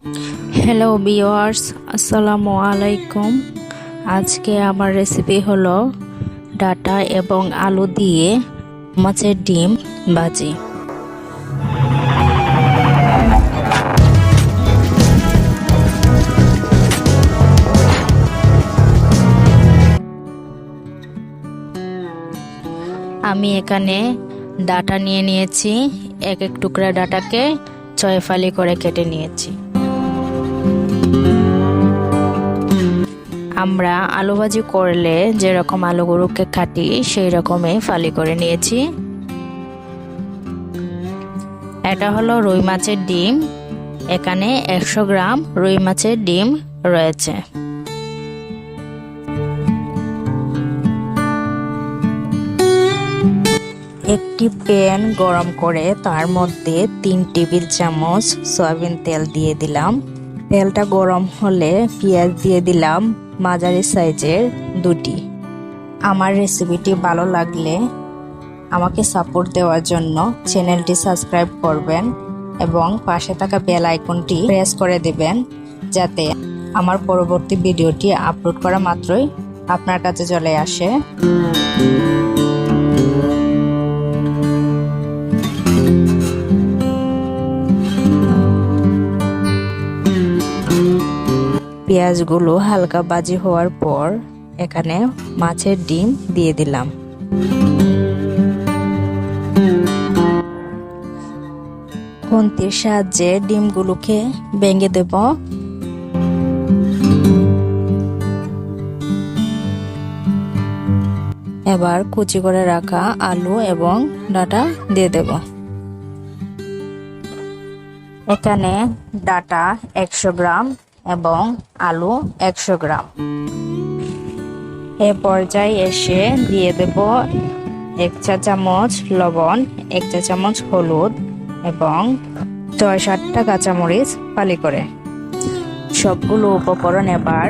Hello viewers, আসসালামু আলাইকুম। আজকে আমার রেসিপি হলো ডাটা এবং আলু দিয়ে মাছের ডিম ভাজি। আমি এখানে ডাটা নিয়ে নিয়েছি, এক এক টুকরা ডাটাকে 6 ফালি করে কেটে নিয়েছি। আমরা আলু ভাজি করলে যেরকম আলুগুলোকে কাটি সেই রকমই ফালি করে নিয়েছি। এটা হলো রুই মাছের ডিম, এখানে 100 গ্রাম রুই মাছের ডিম রয়েছে। একটি প্যান গরম করে তার মধ্যে 3 টেবিল চামচ সয়াবিন তেল দিয়ে দিলাম। তেলটা গরম হলে পেঁয়াজ দিয়ে দিলাম মাঝারি সাইজের 2টি। আমার রেসিপিটি ভালো লাগলে আমাকে সাপোর্ট দেওয়ার জন্য চ্যানেলটি সাবস্ক্রাইব করবেন এবং পাশে থাকা বেল আইকনটি প্রেস করে দেবেন, যাতে আমার পরবর্তী ভিডিওটি আপলোড করা মাত্রই আপনার কাছে চলে আসে। পেঁয়াজগুলো হালকা ভাজি হওয়ার পর এখানে মাছের ডিম দিয়ে দিলাম। খুন্তির সাহায্যে ডিমগুলোকে ভেঙে দেব। এবার কুচি করে রাখা আলু এবং ডাটা দিয়ে দেব। এখানে ডাটা 100 গ্রাম এবং আলু 100 গ্রাম। এ পর্যায়ে এসে দিয়ে দেব 1 চা চামচ লবণ, 1 চা চামচ হলুদ এবং 6-7টা কাঁচামরিচ ফালি করে। সবগুলো উপকরণ এবার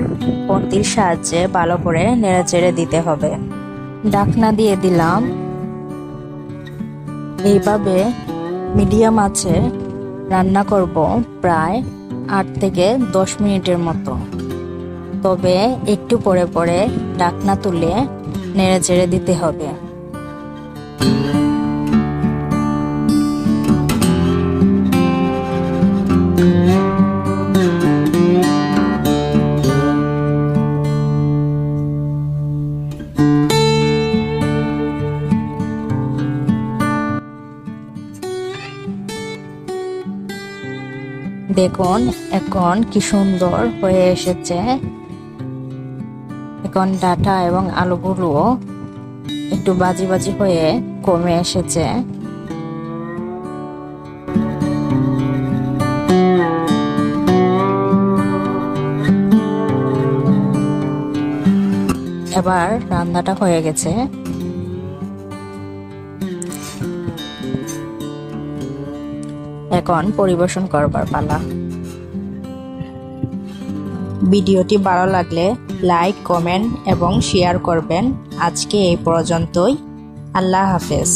খুন্তির সাহায্যে ভালো করে নেড়েচেড়ে দিতে হবে। ঢাকনা দিয়ে দিলাম। এইভাবে মিডিয়াম আঁচে রান্না করব প্রায় 8 থেকে 10 মিনিটের মতো। তবে একটু পরে পরে ঢাকনা তুলে নেড়েচেড়ে দিতে হবে। দেখুন এখন কি সুন্দর হয়ে এসেছে। এখন ডাটা এবং আলুগুলো একটু ভাজি ভাজি হয়ে কমে এসেছে। এবার রান্নাটা হয়ে গেছে। এখন পরিবেশন করবার পালা। ভিডিওটি ভালো লাগলে লাইক, কমেন্ট এবং শেয়ার করবেন। আজকে এই পর্যন্তই। আল্লাহ হাফেজ।